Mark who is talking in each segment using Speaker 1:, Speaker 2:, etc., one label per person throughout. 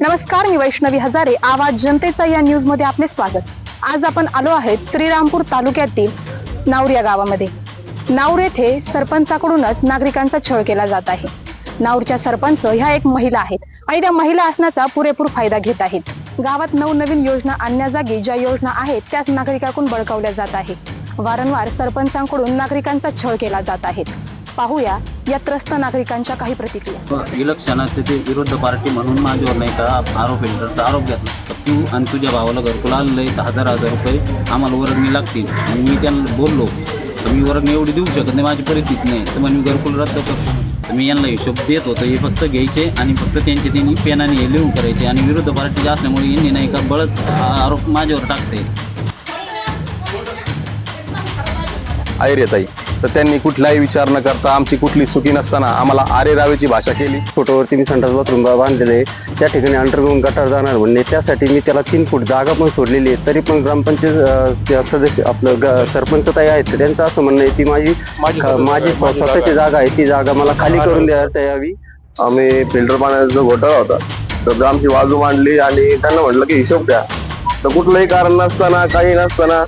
Speaker 1: नमस्कार, मी वैष्णवी हजारे. आवाज जनतेचा या न्यूज मध्ये आपले स्वागत. आज आपण आलो आहेत श्रीरामपूर तालुक्यातील नाऊर या गावामध्ये. नाऊर येथे सरपंचाकडूनच नागरिकांचा छळ केला जात आहे. नाऊरच्या सरपंच ह्या एक महिला आहेत आणि त्या महिला असण्याचा पुरेपूर फायदा घेत आहेत. गावात नवनवीन योजना आणण्याजागी ज्या योजना आहेत त्याच नागरिकांकडून बळकावल्या जात आहे. वारंवार सरपंचांकडून नागरिकांचा छळ केला जात आहे. पाहूया या त्रस्त नागरिकांच्या काही प्रतिक्रिया.
Speaker 2: इलेक्शनाचे ते विरोध पार्टी म्हणून माझ्यावर नाही का आरोप फिल्टरचा आरोप घेतला. तू आणि तुझ्या भावाला घरकुल आलेलं आहे, 10,000 रुपये आम्हाला वर्गणी लागतील. मग मी त्यांना बोललो तर मी वर्गणी एवढी देऊ शकत नाही, माझी परिस्थिती नाही. तर मी घरकुल रद्द करतो. तर मी यांना हिशोब देत होतो. हे फक्त घ्यायचे आणि फक्त त्यांचे त्यांनी पेनाने हे लिहून करायचे. आणि विरोध पार्टीचे असल्यामुळे यांनी नाही का बळच आरोप माझ्यावर टाकते.
Speaker 3: ताई तर त्यांनी कुठलाही विचार न करता आमची कुठली चुकी नसताना आम्हाला आरे रावेची भाषा केली.
Speaker 4: फोटोवरती मी संडास बाथरूम बांधलेले, त्या ठिकाणी अंडरग्राऊंड गटार जाणार म्हणणे, त्यासाठी मी त्याला 3 फूट जागा पण सोडलेली आहे. तरी पण ग्रामपंचायत सदस्य आपलं सरपंच ताई आहेत त्यांचं असं म्हणणं आहे ती माझी स्वतःची जागा आहे, ती जागा मला खाली करून द्यायला यावी.
Speaker 3: आम्ही फिल्टर पाण्याचा जो घोटाळा होता तर आमची बाजू मांडली आणि त्यांना म्हटलं की हिशोब द्या. तर कुठलंही कारण नसताना काही नसताना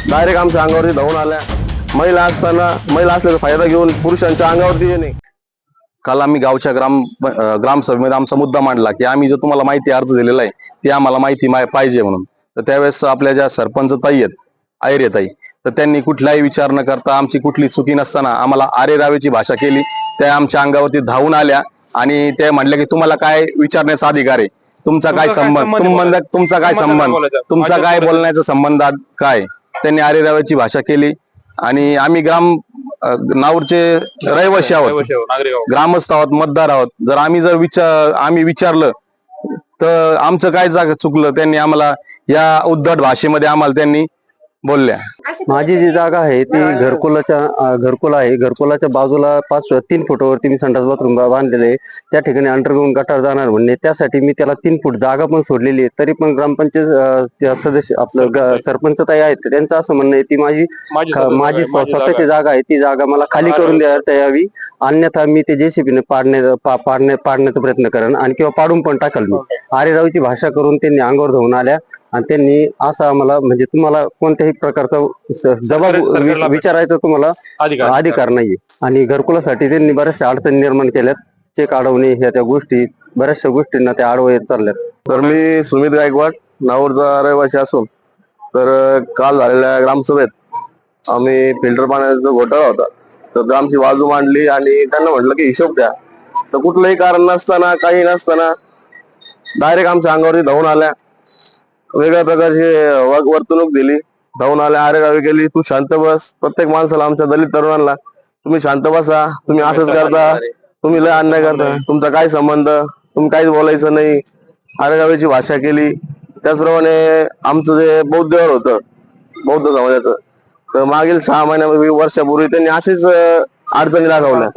Speaker 3: डायरेक्ट आमच्या अंगावरती धावून आल्या. महिला असल्याचा फायदा घेऊन पुरुषांच्या अंगावरती येणे. काल आम्ही गावच्या ग्रामसभेमध्ये आमचा मुद्दा मांडला की आम्ही जो तुम्हाला माहिती अर्ज दिलेला आहे ती आम्हाला माहिती पाहिजे म्हणून. तर त्यावेळेस आपल्या ज्या सरपंच ताई आहेत ताई तर त्यांनी कुठलाही विचार न करता आमची कुठली चुकी नसताना आम्हाला आरे रावेची भाषा केली. त्या आमच्या अंगावरती धावून आल्या आणि ते म्हणले की तुम्हाला काय विचारण्याचा अधिकार आहे, तुमचा काय संबंध, तुमचा काय संबंध, तुमचा काय बोलण्याचा संबंध काय. त्यांनी आरे रावेची भाषा केली. आणि आम्ही नाऊरचे रहिवासी आहोत, ग्रामस्थ आहोत, मतदार आहोत. जर आम्ही विचारलं तर आमचं काय चुकलं. त्यांनी आम्हाला या उद्धट भाषेमध्ये आम्हाला त्यांनी बोलल्या.
Speaker 4: माझी जी जागा आहे ती घरकुल आहे. घरकुलाच्या बाजूला 3 फुटावरती मी संडास बाथरूम बांधलेले, त्या ठिकाणी अंडरग्राऊंड गटार जाणार म्हणणे, त्यासाठी मी त्याला 3 फूट जागा पण सोडलेली आहे. तरी पण ग्रामपंचायत सदस्य आपलं सरपंच ताई आहेत त्यांचं असं म्हणणं आहे ती माझी स्वतःची जागा आहे, ती जागा मला खाली करून द्यायला यावी. अन्यथा मी ते JCBने पाडण्याचा प्रयत्न करेन आणि किंवा पाडून पण टाकल. मी आरे रावेची भाषा करून त्यांनी अंगावर धावून आल्या आणि त्यांनी असं आम्हाला म्हणजे तुम्हाला कोणत्याही प्रकारचा जबाब विचारायचा तुम्हाला अधिकार नाहीये. आणि घरकुलासाठी त्यांनी बऱ्याचशा अडचणी निर्माण केल्यात. चेक अडवणे ह्या त्या गोष्टी, बऱ्याचशा गोष्टींना त्या आडवं येत चालल्यात.
Speaker 3: तर मी सुमित गायकवाड नाऊरचा रहिवासी असून तर काल झालेल्या ग्रामसभेत आम्ही फिल्टर पाण्याचा जो घोटाळा होता तर आमची बाजू मांडली आणि त्यांना म्हटलं की हिशोब द्या. तर कुठलंही कारण नसताना काही नसताना डायरेक्ट आमच्या अंगावरती धावून आल्या. वेगळ्या प्रकारची वर्तणूक दिली. धावून आल्या, आरे रावे केली. तू शांत बस. प्रत्येक माणसाला, आमच्या दलित तरुणांना तुम्ही शांत बसा, तुम्ही असंच करता, तुम्ही लय अन्याय करता, तुमचा काय संबंध, तुम्ही काहीच बोलायचं नाही, आरे रावेची भाषा केली. त्याचप्रमाणे आमचं जे बौद्धवर होतं बौद्ध समाजाचं तर मागील 6 वर्षापूर्वी त्यांनी अशीच अडचणी दाखवल्या.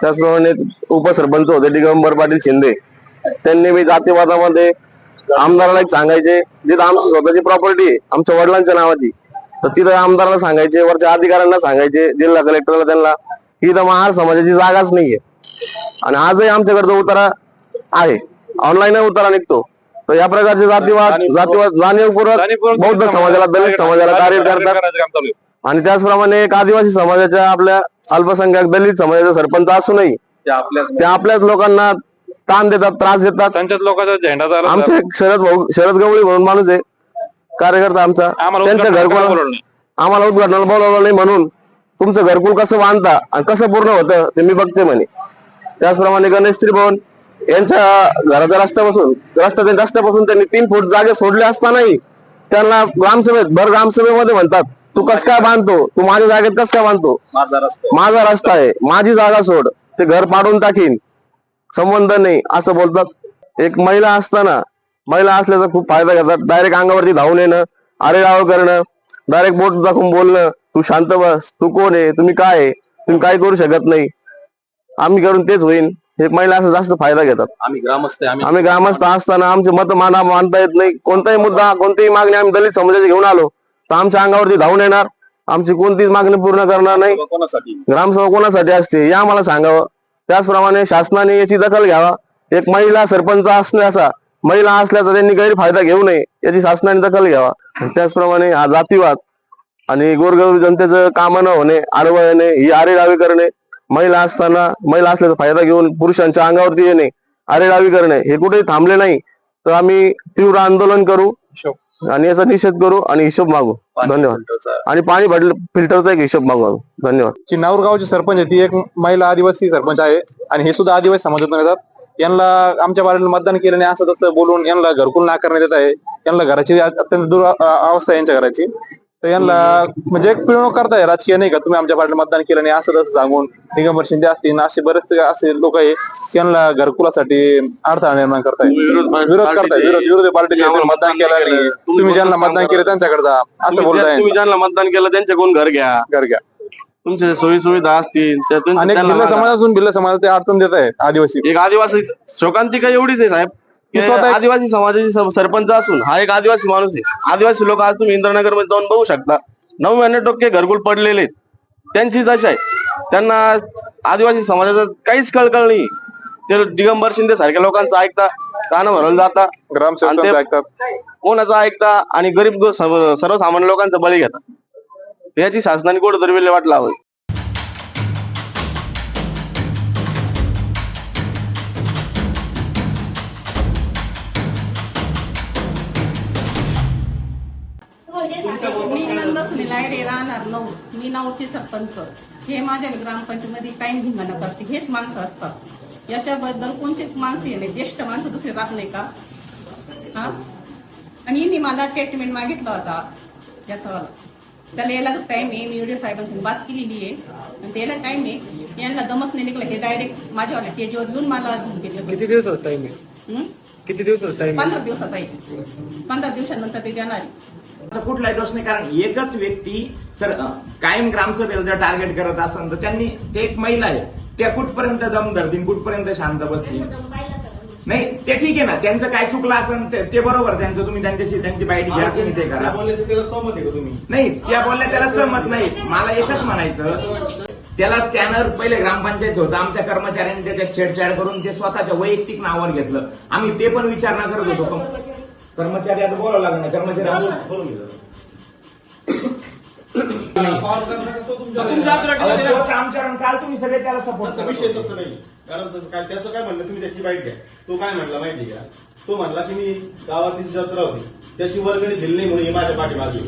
Speaker 3: त्याचप्रमाणे उपसरपंच होते दिगंबर पाटील शिंदे, त्यांनी मी जातीवादामध्ये आमदाराला एक सांगायचे जिथं आमची स्वतःची प्रॉपर्टी आहे आमच्या वडिलांच्या नावाची तर तिथं आमदाराला सांगायचे, वरच्या अधिकाऱ्यांना सांगायचे, जिल्हा कलेक्टरला, त्यांना इथं महार समाजाची जागाच नाहीये. आणि आजही आमच्याकडचा उतारा आहे, ऑनलाईन उतारा निघतो. तर या प्रकारचे जातीवाद जाणीवपूर्वक बौद्ध समाजाला, दलित समाजाला कार्य करतात. आणि त्याचप्रमाणे एक आदिवासी समाजाच्या, आपल्या अल्पसंख्याक दलित समाजाचा सरपंच असूनही ते आपल्याच लोकांना ताण देतात, त्रास देतात.
Speaker 5: त्यांच्याच लोकांचा झेंडा
Speaker 3: आमचे शरद गवळी म्हणून माणूस आहे, कार्यकर्ता आमचा, त्यांच्या घरकुल आम्हाला उद्घाटनाला बोलावलं नाही म्हणून तुमचं घरकुल कसं बांधता आणि कसं पूर्ण होतं ते मी बघते म्हणे. त्याचप्रमाणे गणेश त्रिभुवन यांच्या घराच्या रस्त्यापासून त्यांनी 3 फूट जागे सोडले असतानाही त्यांना ग्रामसभेमध्ये म्हणतात तू कस काय बांधतो, तू माझ्या जागेत कस काय बांधतो, माझा रस्ता आहे, माझी जागा सोड, ते घर पाडून टाकीन, संबंध नाही असं बोलतात. एक महिला असल्याचा खूप फायदा घेतात. डायरेक्ट अंगावरती धावून येणं, आरे राव करणं, डायरेक्ट बोट दाखवून बोलणं, तू शांत बस, तू कोण आहे, तुम्ही काय आहे, तुम्ही काय करू शकत नाही, आम्ही करून तेच होईल. एक महिला असं जास्त फायदा घेतात. आम्ही ग्रामस्थ असताना आमचे मत मांडता येत नाही. कोणताही मुद्दा, कोणतीही मागणी आम्ही दलित समाजाची घेऊन आलो तर आमच्या अंगावरती धावून येणार, आमची कोणतीच मागणी पूर्ण करणार नाही. ग्रामसभा कोणासाठी असते हे आम्हाला सांगावं. त्याचप्रमाणे शासनाने याची दखल घ्यावा. एक महिला सरपंच असल्याचा महिला असल्याचा त्यांनी गैरफायदा घेऊ नये याची शासनाने दखल घ्यावा. त्याचप्रमाणे हा जातीवाद आणि गोरगरीब जनतेचं काम न होणे, आडवं येणे, ही आरेडावी करणे, महिला असल्याचा फायदा घेऊन पुरुषांच्या अंगावरती येणे, आरेडावी करणे हे कुठेही थांबले नाही तर आम्ही तीव्र आंदोलन करू आणि याचा निषेध करू आणि हिशोब मागू. धन्यवाद. आणि पाणी फिल्टरचा एक हिशोब मागू. धन्यवाद.
Speaker 5: जी नाऊरगावची सरपंच आहे ती एक महिला आदिवासी सरपंच आहे आणि हे सुद्धा आदिवासी समाजातून येतात. यांना आमच्या बाजूला मतदान केलं नाही असं तसं बोलून यांना घरकुल नाकारण्यात येत आहे. यांना घराची अत्यंत अवस्था आहे यांच्या घराची. तर यांना म्हणजे एक पिळवणूक करताय राजकीय, नाही का, तुम्ही आमच्या पार्टीला मतदान केलं नाही असं तसं सांगून. दिगंबर शिंदे असतील, असे बरेचसे असे लोक आहे यांना घरकुलासाठी अडथळा निर्माण करताय, विरोध करताय. विरोधी पार्टीचे मतदान केलं नाही, तुम्ही ज्यांना मतदान केलं त्यांच्याकडे जा असं बोलताय.
Speaker 3: तुम्ही ज्यांना मतदान केलं त्यांच्याकडून घर घ्या. तुमच्या सोयी सुविधा असतील त्यातून
Speaker 5: अनेक भिल्ल समाजातून भिल्ल समाजात ते अडचण देत आहेत आदिवासी.
Speaker 3: एक आदिवासी शोकांतिका एवढीच आहे साहेब, आदिवासी समाजाची सरपंच असून हा एक आदिवासी माणूस आहे. आदिवासी लोक आज तुम्ही इंद्रनगर मध्ये जाऊन बघू शकता, 99% घरकुल पडलेले आहेत. त्यांची दशा आहे. त्यांना आदिवासी समाजाचं काहीच कळकळ नाही. ते दिगंबर शिंदे सारख्या लोकांचं ऐकता, कान भरलं जाता,
Speaker 5: ग्रामसेवक ऐकतात,
Speaker 3: कोणाचं ऐकता आणि गरीब सर्वसामान्य लोकांचा बळी घेतात. याची शासनाने कुठेतरी विल्हेवाट लावावी.
Speaker 6: मी नंद सुनील आहे, राहणार नऊ. मी नऊची सरपंच. हे माझ्या ग्रामपंचायतीमध्ये टाइम धिंगाणा करते, हेच माणसं असतात. याच्याबद्दल कोणतेच माणसं येणे, ज्येष्ठ माणसं दुसरे राहत नाही का? हा, आणि यांनी मला ट्रीटमेंट मागितला होता याचा. त्याला यायला टाइम आहे. मी व्हिडिओ साहेबांसोबत बात केलेली आहे आणि त्याला टाइम आहे. यांना दमच नाही निघलं. हे डायरेक्ट माझ्यावाल्या टेजवर येऊन मला
Speaker 5: किती दिवसाचा टाइम आहे? किती दिवसाचा टाइम?
Speaker 6: 15 दिवसाचा आहे. 15 दिवसानंतर ते देणार आहे.
Speaker 7: कुठलाही दोष नाही, कारण एकच व्यक्ती सर कायम ग्रामसभेला जर टार्गेट करत असेल तर त्यांनी, ते एक महिला आहे, त्या कुठपर्यंत दम धरतील, कुठपर्यंत शांत बसतील? नाही ते ठीक आहे ना, त्यांचं काय चुकलं असेल ते बरोबर, त्यांचं तुम्ही त्यांच्याशी त्यांची बाईट घ्या, तुम्ही ते करा. नाही, त्या बोलल्या त्याला सहमत नाही. मला एकच म्हणायचं, त्याला स्कॅनर पहिले ग्रामपंचायत होतं, आमच्या कर्मचाऱ्यांनी त्याच्यात छेडछाड करून ते स्वतःच्या वैयक्तिक नावावर घेतलं. आम्ही ते पण विचारणा करत होतो. कर्मचारी आता बोलावं लागलं ना, कर्मचारी आमच्या काल तुम्ही सगळे त्याला सपोर्ट.
Speaker 8: विषय तसं नाही, कारण त्याचं काय म्हणलं, तुम्ही त्याची बाईट घ्या. तो काय म्हणला माहिती का? तो म्हणला की मी गावातील जत्रा होती, त्याची वर्गणी दिली नाही म्हणून माझ्या पाठीमागे.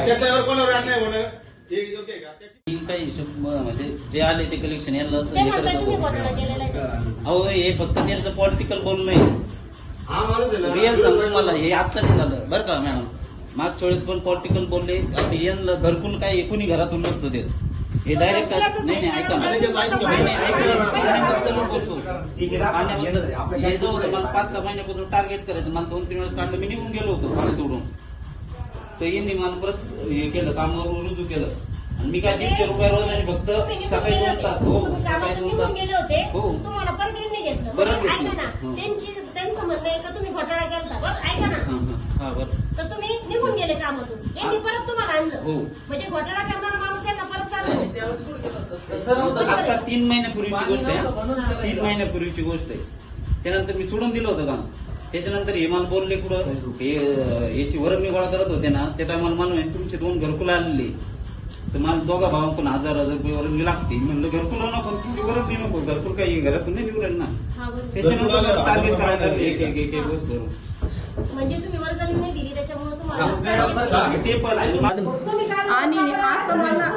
Speaker 8: त्याच्यावर कोणावर नाही म्हणून हे योग्य आहे का?
Speaker 2: काही हिशोब म्हणजे जे आले ते कलेक्शन यांना हे करत होतो. अहो हे फक्त त्यांचं पॉलिटिकल बोलणं आहे. रिअल सांगतो मला, हे आता नाही झालं बरं का मॅडम. मागच्या वेळेस पण पॉलिटिकल बोलले. आता यांना घरकुल काय कोणी घरातून नसतं देत. हे डायरेक्ट नाही ऐका ना, हे जो होतं मला 5-6 महिन्यापासून टार्गेट करायचं. मला 2-3 वेळेस काढलं, मी निघून गेलो होतो घर सोडून. तर यांनी मला परत हे केलं, कामावरून रुजू केलं. आणि मी काय 150 रुपये रोज आणि फक्त सकाळी 2 तास. हो, सकाळी 2 तास. हो,
Speaker 9: तुम्हाला परत यांनी घेतलं.
Speaker 2: परत
Speaker 9: ऐका ना, त्यांचं म्हणणं आहे का तुम्ही घोटाळा केला. बरं ऐका ना,
Speaker 2: हा बरं,
Speaker 9: तर तुम्ही निघून गेले कामातून, यांनी परत तुम्हाला आणलं.
Speaker 2: हो,
Speaker 9: म्हणजे घोटाळा करणारा माणूस यांना परत चालू.
Speaker 2: आता 3 महिन्यापूर्वीची गोष्ट आहे. 3 महिन्यापूर्वीची गोष्ट आहे. त्यानंतर मी सोडून दिलं होतं काम. त्याच्यानंतर हे मला बोलले कुठं हे याची वर्गणी गोळा करत होते ना, त्या टायमाला मला तुमचे 2 घरकुल आलेले. तर मला दोघा भावांकडून 1000 रुपये वर्गणी लागते. म्हणलं घरकुल नको, तुमची वर्गणी नको, घरकुल काही घरातून नाही निवडेल ना. त्याच्यानंतर टार्गेट करायला एक गोष्ट करून.
Speaker 9: म्हणजे तुम्ही वर्गणी नाही दिली त्याच्यामुळे तुम्हाला.
Speaker 2: ते पण
Speaker 6: आणि असं मला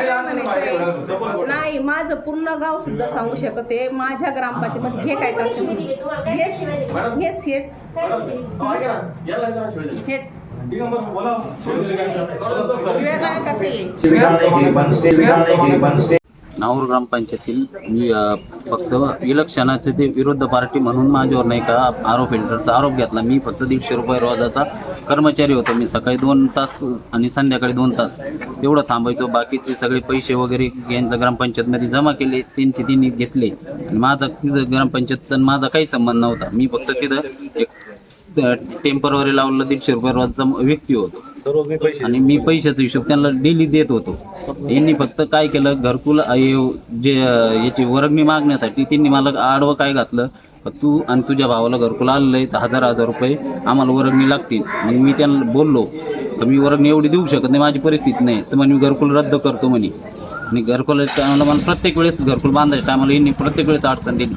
Speaker 6: काय म्हणायचंय, नाही माझं पूर्ण गाव सुद्धा सांगू शकते. माझ्या ग्रामपंचायतीमध्ये हे काय करते, हेच
Speaker 2: नाऊर ग्रामपंचायतील फक्त इलेक्शनाचे ते विरोध पार्टी म्हणून माझ्यावर नाही का आरो फिल्टरचा आरोप घेतला. मी फक्त 150 रुपये रोजाचा कर्मचारी होतो. मी सकाळी 2 तास आणि संध्याकाळी 2 तास तेवढं थांबायचो. बाकीचे सगळे पैसे वगैरे यांच्या ग्रामपंचायतमध्ये जमा केले, त्यांनी घेतले. आणि माझा तिथं ग्रामपंचायतचा माझा काही संबंध नव्हता. मी फक्त तिथं एक टेम्पररी लावलेला 150 रुपये रोजचा व्यक्ती होतो. आणि मी पैशाचा हिशोब त्यांना डेली देत होतो. यांनी फक्त काय केलं, घरकुल जे याची वर्गणी मागण्यासाठी त्यांनी मला आडवं काय घातलं, तू आणि तुझ्या भावाला घरकुल आलेलं आहे तर 1000 रुपये आम्हाला वर्गणी लागतील. मग मी त्यांना बोललो तर मी वर्गणी एवढी देऊ शकत नाही, माझी परिस्थिती नाही. तर म्हणे मी घरकुल रद्द करतो म्हणे. आणि घरकुलाच्या टायमाला मला प्रत्येक वेळेस घरकुल बांधायच्या टायमाला यांनी प्रत्येक वेळेस अडचण दिली.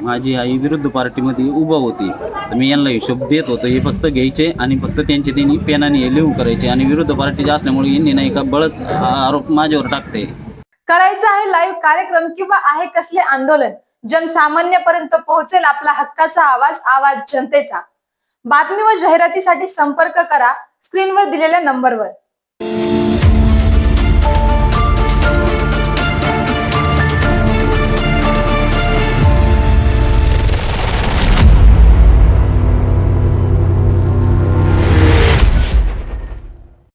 Speaker 2: माझी आई विरुद्ध पार्टीमध्ये उभं होती तर मी यांना हिशोब देत होतो. हे फक्त घ्यायचे आणि फक्त त्यांनी पेनाने हे लिहून करायचे. आणि विरुद्ध पार्टीचे असल्यामुळे यांनी नाही का बळच आरोप माझ्यावर टाकते.
Speaker 10: करायचं आहे लाईव्ह कार्यक्रम किंवा आहे कसले आंदोलन, जनसामान्यपर्यंत पोहोचेल आपला हक्काचा आवाज, आवाज जनतेचा. बातमी व जाहिरातीसाठी संपर्क करा स्क्रीनवर दिलेल्या नंबरवर.